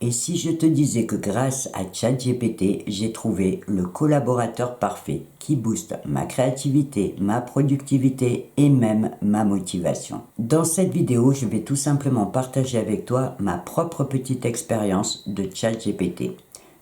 Et si je te disais que grâce à ChatGPT, j'ai trouvé le collaborateur parfait qui booste ma créativité, ma productivité et même ma motivation. Dans cette vidéo, je vais tout simplement partager avec toi ma propre petite expérience de ChatGPT.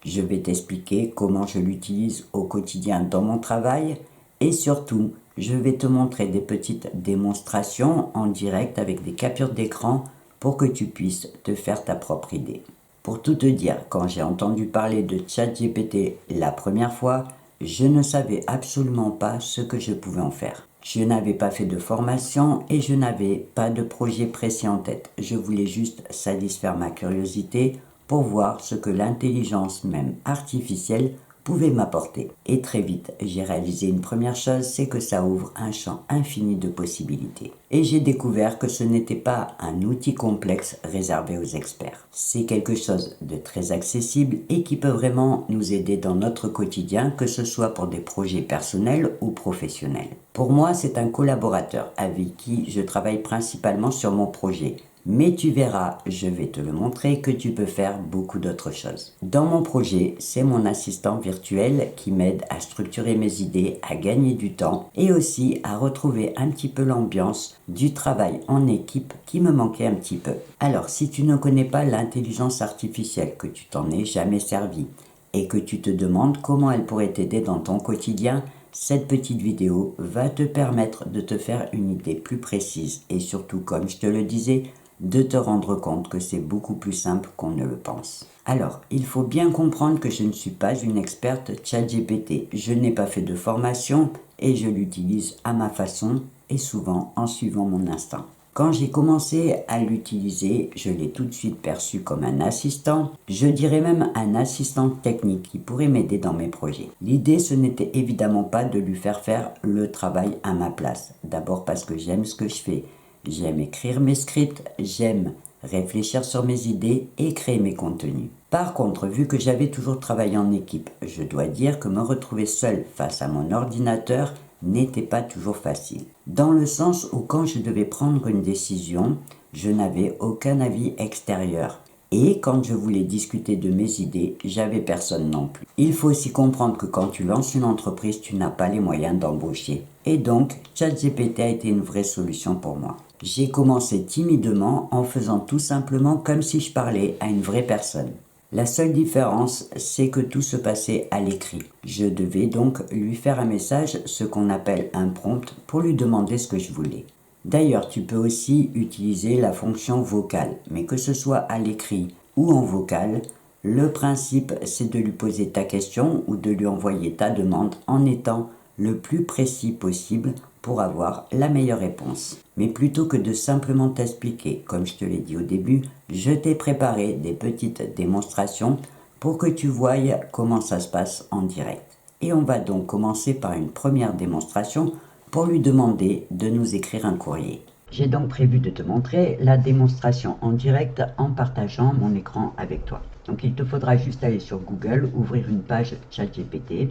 Je vais t'expliquer comment je l'utilise au quotidien dans mon travail et surtout, je vais te montrer des petites démonstrations en direct avec des captures d'écran pour que tu puisses te faire ta propre idée. Pour tout te dire, quand j'ai entendu parler de ChatGPT la première fois, je ne savais absolument pas ce que je pouvais en faire. Je n'avais pas fait de formation et je n'avais pas de projet précis en tête. Je voulais juste satisfaire ma curiosité pour voir ce que l'intelligence même artificielle pouvait m'apporter. Et très vite, j'ai réalisé une première chose, c'est que ça ouvre un champ infini de possibilités. Et j'ai découvert que ce n'était pas un outil complexe réservé aux experts. C'est quelque chose de très accessible et qui peut vraiment nous aider dans notre quotidien, que ce soit pour des projets personnels ou professionnels. Pour moi, c'est un collaborateur avec qui je travaille principalement sur mon projet. Mais tu verras, je vais te le montrer, que tu peux faire beaucoup d'autres choses. Dans mon projet, c'est mon assistant virtuel qui m'aide à structurer mes idées, à gagner du temps et aussi à retrouver un petit peu l'ambiance du travail en équipe qui me manquait un petit peu. Alors, si tu ne connais pas l'intelligence artificielle, que tu t'en es jamais servi et que tu te demandes comment elle pourrait t'aider dans ton quotidien, cette petite vidéo va te permettre de te faire une idée plus précise et surtout, comme je te le disais, de te rendre compte que c'est beaucoup plus simple qu'on ne le pense. Alors, il faut bien comprendre que je ne suis pas une experte ChatGPT. Je n'ai pas fait de formation et je l'utilise à ma façon et souvent en suivant mon instinct. Quand j'ai commencé à l'utiliser, je l'ai tout de suite perçu comme un assistant, je dirais même un assistant technique qui pourrait m'aider dans mes projets. L'idée, ce n'était évidemment pas de lui faire le travail à ma place. D'abord parce que j'aime ce que je fais. J'aime écrire mes scripts, j'aime réfléchir sur mes idées et créer mes contenus. Par contre, vu que j'avais toujours travaillé en équipe, je dois dire que me retrouver seul face à mon ordinateur n'était pas toujours facile. Dans le sens où quand je devais prendre une décision, je n'avais aucun avis extérieur. Et quand je voulais discuter de mes idées, j'avais personne non plus. Il faut aussi comprendre que quand tu lances une entreprise, tu n'as pas les moyens d'embaucher. Et donc, ChatGPT a été une vraie solution pour moi. J'ai commencé timidement en faisant tout simplement comme si je parlais à une vraie personne. La seule différence, c'est que tout se passait à l'écrit. Je devais donc lui faire un message, ce qu'on appelle un prompt, pour lui demander ce que je voulais. D'ailleurs, tu peux aussi utiliser la fonction vocale, mais que ce soit à l'écrit ou en vocal, le principe c'est de lui poser ta question ou de lui envoyer ta demande en étant le plus précis possible pour avoir la meilleure réponse. Mais plutôt que de simplement t'expliquer, comme je te l'ai dit au début, je t'ai préparé des petites démonstrations pour que tu voyes comment ça se passe en direct. Et on va donc commencer par une première démonstration pour lui demander de nous écrire un courrier. J'ai donc prévu de te montrer la démonstration en direct en partageant mon écran avec toi. Donc il te faudra juste aller sur Google, ouvrir une page ChatGPT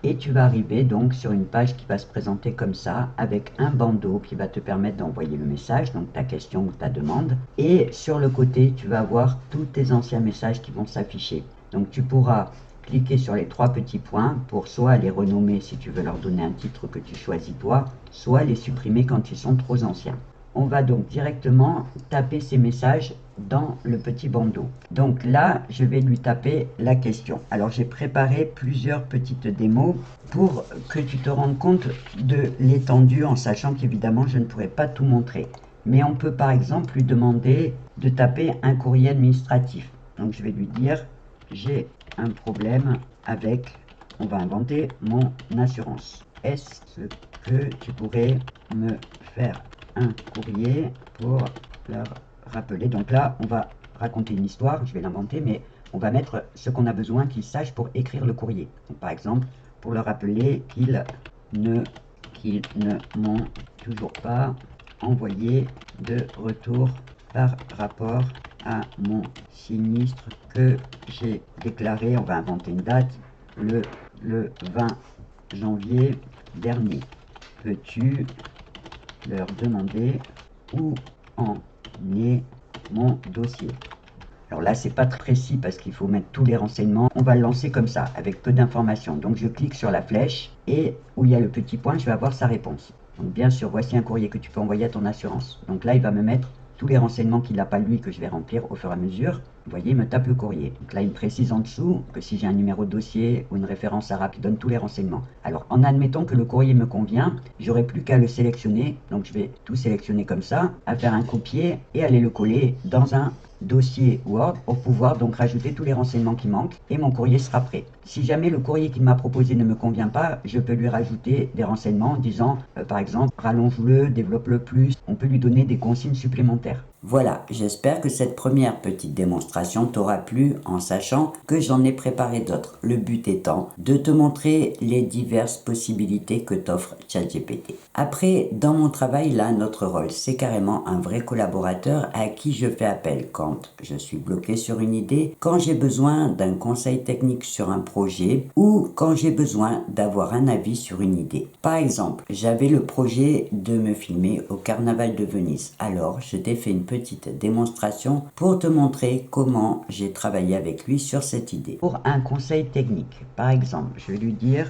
et tu vas arriver donc sur une page qui va se présenter comme ça avec un bandeau qui va te permettre d'envoyer le message, donc ta question ou ta demande. Et sur le côté, tu vas voir tous tes anciens messages qui vont s'afficher. Donc tu pourras cliquer sur les trois petits points pour soit les renommer si tu veux leur donner un titre que tu choisis toi, soit les supprimer quand ils sont trop anciens. On va donc directement taper ces messages dans le petit bandeau. Donc là, je vais lui taper la question. Alors j'ai préparé plusieurs petites démos pour que tu te rendes compte de l'étendue en sachant qu'évidemment je ne pourrai pas tout montrer. Mais on peut par exemple lui demander de taper un courrier administratif. Donc je vais lui dire j'ai un problème avec, on va inventer, mon assurance. Est-ce que tu pourrais me faire un courrier pour leur rappeler? Donc là, on va raconter une histoire, je vais l'inventer, mais on va mettre ce qu'on a besoin qu'ils sachent pour écrire le courrier. Donc, par exemple, pour leur rappeler qu'ils ne m'ont toujours pas envoyé de retour par rapport à mon sinistre que j'ai déclaré, on va inventer une date, le 20 janvier dernier. Peux-tu leur demander où en est mon dossier? Alors là, c'est pas très précis parce qu'il faut mettre tous les renseignements. On va le lancer comme ça, avec peu d'informations. Donc je clique sur la flèche et où il y a le petit point, je vais avoir sa réponse. Donc bien sûr, voici un courrier que tu peux envoyer à ton assurance. Donc là, il va me mettre tous les renseignements qu'il n'a pas lui que je vais remplir au fur et à mesure. Vous voyez, il me tape le courrier. Donc là, il me précise en dessous que si j'ai un numéro de dossier ou une référence arabe, il donne tous les renseignements. Alors, en admettant que le courrier me convient, j'aurai plus qu'à le sélectionner. Donc, je vais tout sélectionner comme ça, à faire un copier et aller le coller dans un dossier Word pour pouvoir donc rajouter tous les renseignements qui manquent et mon courrier sera prêt. Si jamais le courrier qu'il m'a proposé ne me convient pas, je peux lui rajouter des renseignements en disant par exemple rallonge-le, développe-le plus. On peut lui donner des consignes supplémentaires. Voilà, j'espère que cette première petite démonstration t'aura plu en sachant que j'en ai préparé d'autres. Le but étant de te montrer les diverses possibilités que t'offre ChatGPT. Après, dans mon travail, là, notre rôle, c'est carrément un vrai collaborateur à qui je fais appel quand je suis bloqué sur une idée, quand j'ai besoin d'un conseil technique sur un projet ou quand j'ai besoin d'avoir un avis sur une idée. Par exemple, j'avais le projet de me filmer au Carnaval de Venise. Alors, je t'ai fait une petite démonstration pour te montrer comment j'ai travaillé avec lui sur cette idée. Pour un conseil technique, par exemple, je vais lui dire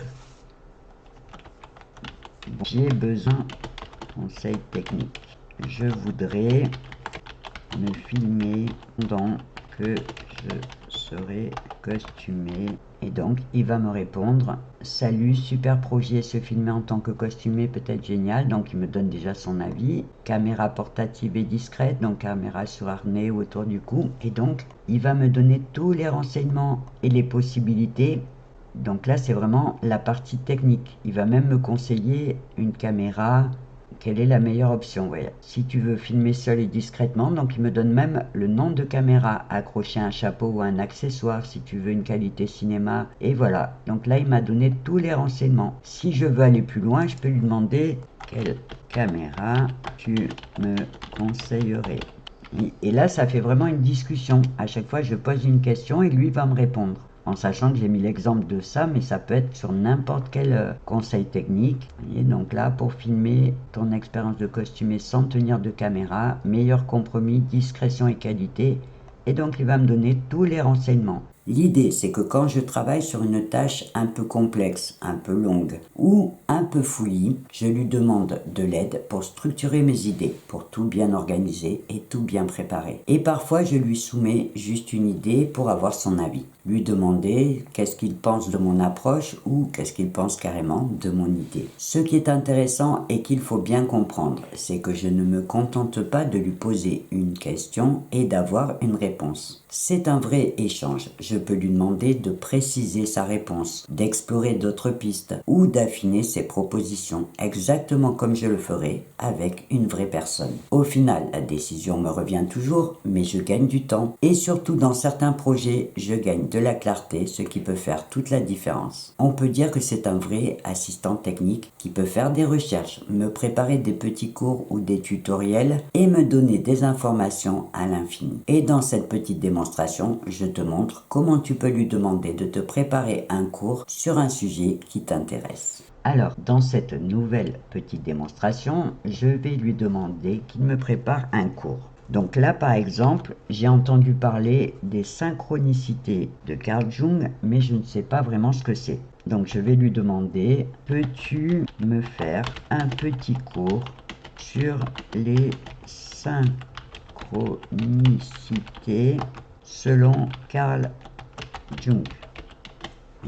j'ai besoin de conseil technique. Je voudrais me filmer pendant que je serai costumé. Et donc, il va me répondre « Salut, super projet, se filmer en tant que costumé peut être génial. » Donc, il me donne déjà son avis. Caméra portative et discrète, donc caméra sur harnais ou autour du cou. Et donc, il va me donner tous les renseignements et les possibilités. Donc là, c'est vraiment la partie technique. Il va même me conseiller une caméra. Quelle est la meilleure option? Voilà. Si tu veux filmer seul et discrètement, donc il me donne même le nom de caméra, accrocher un chapeau ou un accessoire si tu veux une qualité cinéma. Et voilà. Donc là, il m'a donné tous les renseignements. Si je veux aller plus loin, je peux lui demander quelle caméra tu me conseillerais. Et là, ça fait vraiment une discussion. À chaque fois, je pose une question et lui va me répondre. En sachant que j'ai mis l'exemple de ça, mais ça peut être sur n'importe quel conseil technique. Et donc là, pour filmer ton expérience de costumé sans tenir de caméra, meilleur compromis, discrétion et qualité. Et donc, il va me donner tous les renseignements. L'idée, c'est que quand je travaille sur une tâche un peu complexe, un peu longue ou un peu fouillie, je lui demande de l'aide pour structurer mes idées, pour tout bien organiser et tout bien préparer. Et parfois, je lui soumets juste une idée pour avoir son avis. Lui demander qu'est-ce qu'il pense de mon approche ou qu'est-ce qu'il pense carrément de mon idée. Ce qui est intéressant et qu'il faut bien comprendre, c'est que je ne me contente pas de lui poser une question et d'avoir une réponse. C'est un vrai échange. Je peux lui demander de préciser sa réponse, d'explorer d'autres pistes ou d'affiner ses propositions, exactement comme je le ferais avec une vraie personne. Au final, la décision me revient toujours, mais je gagne du temps. Et surtout dans certains projets, je gagne de la clarté, ce qui peut faire toute la différence. On peut dire que c'est un vrai assistant technique qui peut faire des recherches, me préparer des petits cours ou des tutoriels et me donner des informations à l'infini. Et dans cette petite démonstration, je te montre comment tu peux lui demander de te préparer un cours sur un sujet qui t'intéresse. Alors, dans cette nouvelle petite démonstration, je vais lui demander qu'il me prépare un cours. Donc là, par exemple, j'ai entendu parler des synchronicités de Carl Jung, mais je ne sais pas vraiment ce que c'est. Donc je vais lui demander, peux-tu me faire un petit cours sur les synchronicités selon Carl Jung?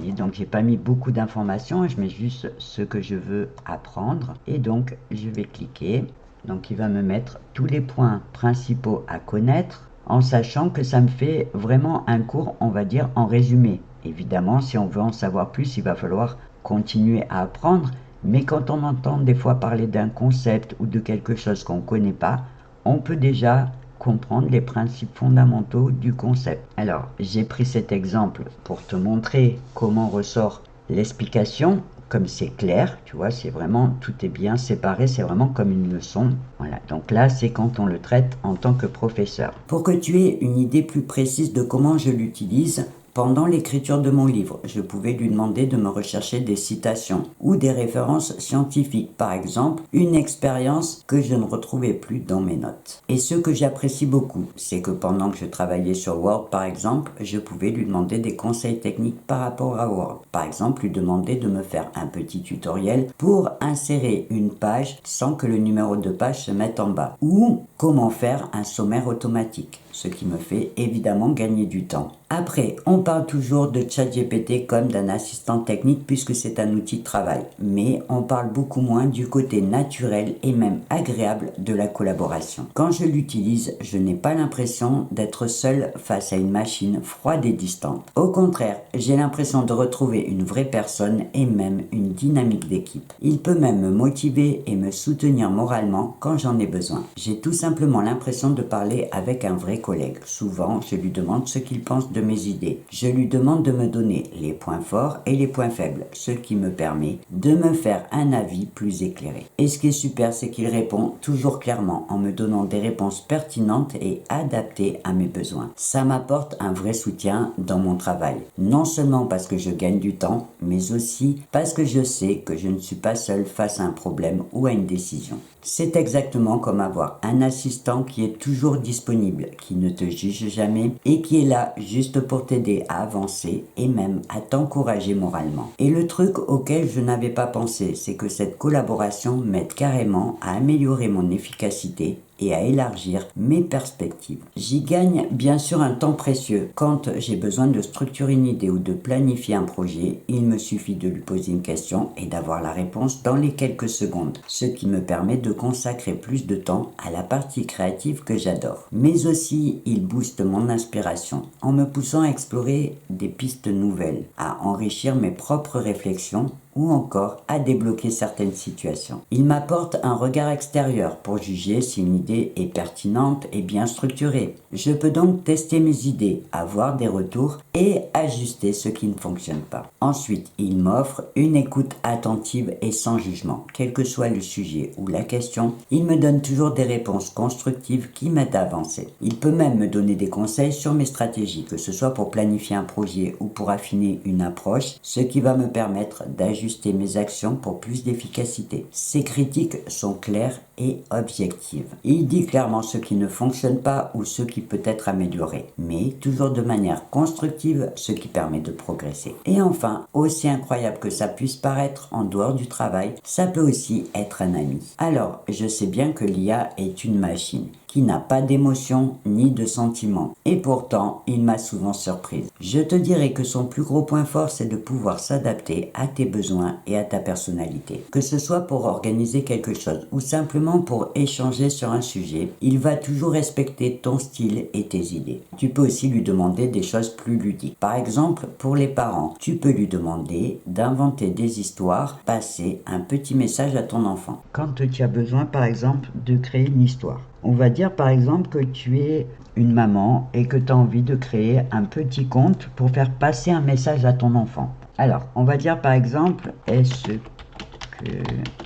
Et donc j'ai pas mis beaucoup d'informations, je mets juste ce que je veux apprendre. Et donc je vais cliquer. Donc il va me mettre tous les points principaux à connaître en sachant que ça me fait vraiment un cours, on va dire, en résumé. Évidemment, si on veut en savoir plus, il va falloir continuer à apprendre. Mais quand on entend des fois parler d'un concept ou de quelque chose qu'on ne connaît pas, on peut déjà comprendre les principes fondamentaux du concept. Alors, j'ai pris cet exemple pour te montrer comment ressort l'explication. Comme c'est clair, tu vois, c'est vraiment, tout est bien séparé, c'est vraiment comme une leçon. Voilà, donc là, c'est quand on le traite en tant que professeur. Pour que tu aies une idée plus précise de comment je l'utilise, Pendant l'écriture de mon livre, je pouvais lui demander de me rechercher des citations ou des références scientifiques, par exemple, une expérience que je ne retrouvais plus dans mes notes. Et ce que j'apprécie beaucoup, c'est que pendant que je travaillais sur Word, par exemple, je pouvais lui demander des conseils techniques par rapport à Word. Par exemple, lui demander de me faire un petit tutoriel pour insérer une page sans que le numéro de page se mette en bas. Ou comment faire un sommaire automatique, ce qui me fait évidemment gagner du temps. Après, on parle toujours de ChatGPT comme d'un assistant technique puisque c'est un outil de travail, mais on parle beaucoup moins du côté naturel et même agréable de la collaboration. Quand je l'utilise, je n'ai pas l'impression d'être seul face à une machine froide et distante. Au contraire, j'ai l'impression de retrouver une vraie personne et même une dynamique d'équipe. Il peut même me motiver et me soutenir moralement quand j'en ai besoin. J'ai tout simplement l'impression de parler avec un vrai collègue. Souvent, je lui demande ce qu'il pense de mes idées. Je lui demande de me donner les points forts et les points faibles, ce qui me permet de me faire un avis plus éclairé. Et ce qui est super, c'est qu'il répond toujours clairement en me donnant des réponses pertinentes et adaptées à mes besoins. Ça m'apporte un vrai soutien dans mon travail. Non seulement parce que je gagne du temps, mais aussi parce que je sais que je ne suis pas seul face à un problème ou à une décision. C'est exactement comme avoir un assistant qui est toujours disponible, qui ne te juge jamais et qui est là juste pour t'aider à avancer et même à t'encourager moralement. Et le truc auquel je n'avais pas pensé, c'est que cette collaboration m'aide carrément à améliorer mon efficacité et à élargir mes perspectives. J'y gagne bien sûr un temps précieux. Quand j'ai besoin de structurer une idée ou de planifier un projet, il me suffit de lui poser une question et d'avoir la réponse dans les quelques secondes, ce qui me permet de consacrer plus de temps à la partie créative que j'adore. Mais aussi, il booste mon inspiration en me poussant à explorer des pistes nouvelles, à enrichir mes propres réflexions ou encore à débloquer certaines situations. Il m'apporte un regard extérieur pour juger si une idée est pertinente et bien structurée. Je peux donc tester mes idées, avoir des retours et ajuster ce qui ne fonctionne pas. Ensuite, il m'offre une écoute attentive et sans jugement. Quel que soit le sujet ou la question, il me donne toujours des réponses constructives qui m'aident à avancer. Il peut même me donner des conseils sur mes stratégies, que ce soit pour planifier un projet ou pour affiner une approche, ce qui va me permettre d'ajuster mes actions pour plus d'efficacité. Ses critiques sont claires et objectives. Il dit clairement ce qui ne fonctionne pas ou ce qui peut être amélioré, mais toujours de manière constructive, ce qui permet de progresser. Et enfin, aussi incroyable que ça puisse paraître en dehors du travail, ça peut aussi être un ami. Alors, je sais bien que l'IA est une machine qui n'a pas d'émotion ni de sentiments. Et pourtant, il m'a souvent surprise. Je te dirais que son plus gros point fort, c'est de pouvoir s'adapter à tes besoins et à ta personnalité. Que ce soit pour organiser quelque chose ou simplement pour échanger sur un sujet, il va toujours respecter ton style et tes idées. Tu peux aussi lui demander des choses plus ludiques. Par exemple, pour les parents, tu peux lui demander d'inventer des histoires, passer un petit message à ton enfant. Quand tu as besoin, par exemple, de créer une histoire. On va dire par exemple que tu es une maman et que tu as envie de créer un petit conte pour faire passer un message à ton enfant. Alors, on va dire par exemple, est-ce que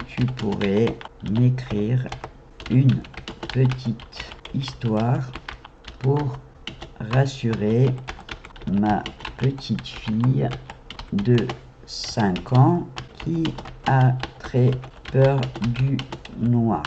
tu pourrais m'écrire une petite histoire pour rassurer ma petite fille de 5 ans qui a très peur du noir.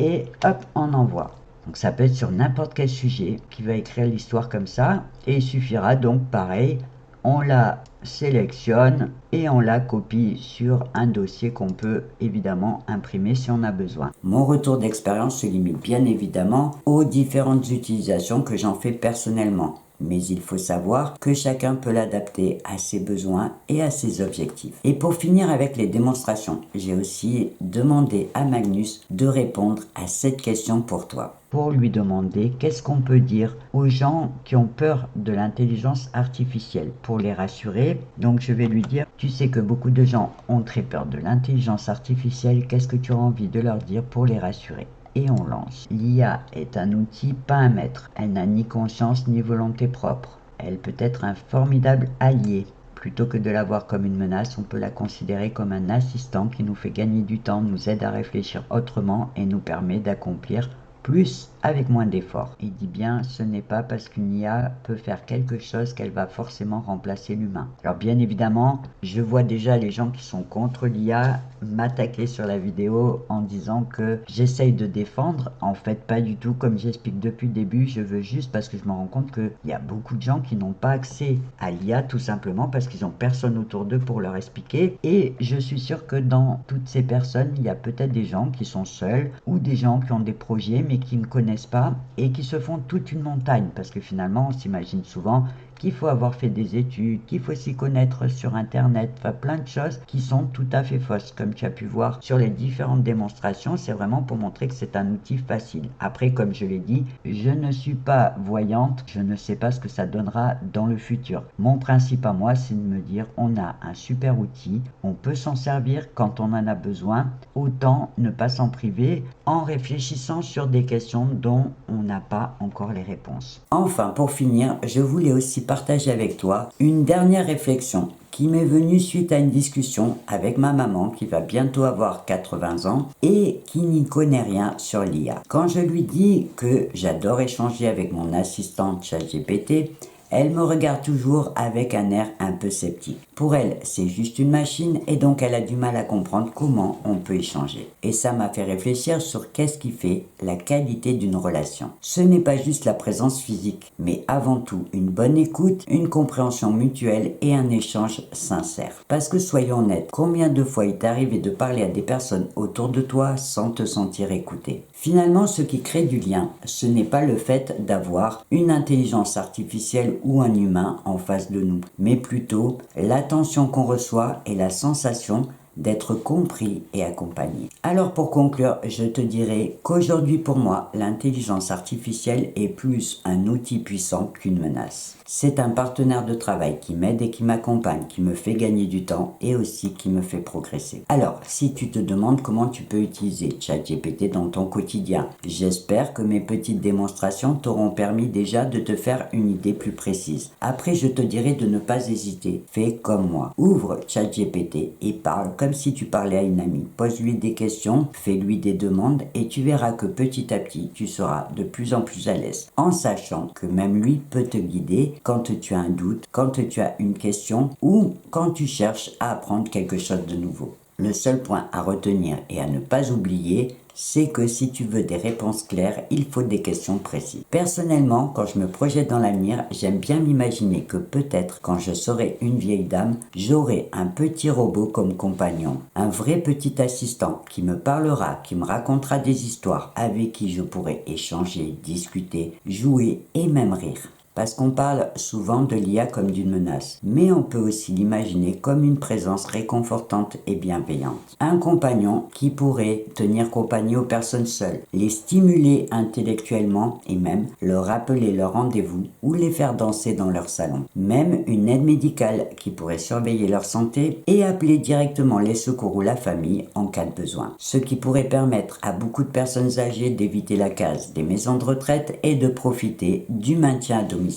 Et hop, on envoie. Donc ça peut être sur n'importe quel sujet qui va écrire l'histoire comme ça. Et il suffira donc pareil, on la sélectionne et on la copie sur un dossier qu'on peut évidemment imprimer si on a besoin. Mon retour d'expérience se limite bien évidemment aux différentes utilisations que j'en fais personnellement. Mais il faut savoir que chacun peut l'adapter à ses besoins et à ses objectifs. Et pour finir avec les démonstrations, j'ai aussi demandé à Magnus de répondre à cette question pour toi. Pour lui demander qu'est-ce qu'on peut dire aux gens qui ont peur de l'intelligence artificielle pour les rassurer. Donc je vais lui dire, tu sais que beaucoup de gens ont très peur de l'intelligence artificielle, qu'est-ce que tu as envie de leur dire pour les rassurer ? Et on lance. L'IA est un outil, pas un maître. Elle n'a ni conscience ni volonté propre. Elle peut être un formidable allié. Plutôt que de la voir comme une menace, on peut la considérer comme un assistant qui nous fait gagner du temps, nous aide à réfléchir autrement et nous permet d'accomplir plus avec moins d'efforts. Il dit bien, ce n'est pas parce qu'une IA peut faire quelque chose qu'elle va forcément remplacer l'humain. Alors bien évidemment, je vois déjà les gens qui sont contre l'IA m'attaquer sur la vidéo en disant que j'essaye de défendre. En fait, pas du tout, comme j'explique depuis le début, je veux juste parce que je me rends compte qu'il y a beaucoup de gens qui n'ont pas accès à l'IA tout simplement parce qu'ils n'ont personne autour d'eux pour leur expliquer. Et je suis sûr que dans toutes ces personnes, il y a peut-être des gens qui sont seuls ou des gens qui ont des projets mais qui ne connaissent pas et qui se font toute une montagne parce que finalement on s'imagine souvent qu'il faut avoir fait des études, qu'il faut s'y connaître sur internet, enfin plein de choses qui sont tout à fait fausses. Comme tu as pu voir sur les différentes démonstrations, c'est vraiment pour montrer que c'est un outil facile. Après, comme je l'ai dit, je ne suis pas voyante, je ne sais pas ce que ça donnera dans le futur. Mon principe à moi, c'est de me dire on a un super outil, on peut s'en servir quand on en a besoin, autant ne pas s'en priver en réfléchissant sur des questions dont on n'a pas encore les réponses. Enfin, pour finir, je voulais aussi partager avec toi une dernière réflexion qui m'est venue suite à une discussion avec ma maman qui va bientôt avoir 80 ans et qui n'y connaît rien sur l'IA. Quand je lui dis que j'adore échanger avec mon assistante ChatGPT, elle me regarde toujours avec un air un peu sceptique. Pour elle, c'est juste une machine et donc elle a du mal à comprendre comment on peut échanger. Et ça m'a fait réfléchir sur qu'est-ce qui fait la qualité d'une relation. Ce n'est pas juste la présence physique, mais avant tout une bonne écoute, une compréhension mutuelle et un échange sincère. Parce que soyons honnêtes, combien de fois il t'est arrivé de parler à des personnes autour de toi sans te sentir écouté? Finalement, ce qui crée du lien, ce n'est pas le fait d'avoir une intelligence artificielle ou un humain en face de nous, mais plutôt l'attention qu'on reçoit et la sensation d'être compris et accompagné. Alors pour conclure, je te dirais qu'aujourd'hui pour moi, l'intelligence artificielle est plus un outil puissant qu'une menace. C'est un partenaire de travail qui m'aide et qui m'accompagne, qui me fait gagner du temps et aussi qui me fait progresser. Alors, si tu te demandes comment tu peux utiliser ChatGPT dans ton quotidien, j'espère que mes petites démonstrations t'auront permis déjà de te faire une idée plus précise. Après, je te dirai de ne pas hésiter. Fais comme moi. Ouvre ChatGPT et parle comme si tu parlais à une amie. Pose-lui des questions, fais-lui des demandes et tu verras que petit à petit, tu seras de plus en plus à l'aise en sachant que même lui peut te guider quand tu as un doute, quand tu as une question ou quand tu cherches à apprendre quelque chose de nouveau. Le seul point à retenir et à ne pas oublier, c'est que si tu veux des réponses claires, il faut des questions précises. Personnellement, quand je me projette dans l'avenir, j'aime bien m'imaginer que peut-être quand je serai une vieille dame, j'aurai un petit robot comme compagnon, un vrai petit assistant qui me parlera, qui me racontera des histoires, avec qui je pourrai échanger, discuter, jouer et même rire. Parce qu'on parle souvent de l'IA comme d'une menace, mais on peut aussi l'imaginer comme une présence réconfortante et bienveillante. Un compagnon qui pourrait tenir compagnie aux personnes seules, les stimuler intellectuellement et même leur rappeler leur rendez-vous ou les faire danser dans leur salon. Même une aide médicale qui pourrait surveiller leur santé et appeler directement les secours ou la famille en cas de besoin. Ce qui pourrait permettre à beaucoup de personnes âgées d'éviter la case des maisons de retraite et de profiter du maintien à domicile.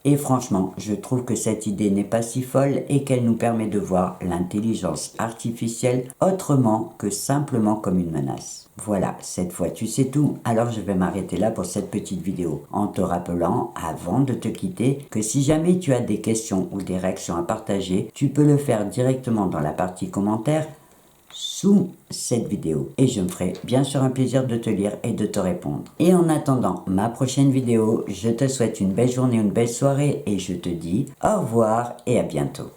Et franchement, je trouve que cette idée n'est pas si folle et qu'elle nous permet de voir l'intelligence artificielle autrement que simplement comme une menace. Voilà, cette fois tu sais tout, alors je vais m'arrêter là pour cette petite vidéo en te rappelant, avant de te quitter, que si jamais tu as des questions ou des réactions à partager, tu peux le faire directement dans la partie commentaires sous cette vidéo et je me ferai bien sûr un plaisir de te lire et de te répondre. Et en attendant ma prochaine vidéo, je te souhaite une belle journée, une belle soirée et je te dis au revoir et à bientôt.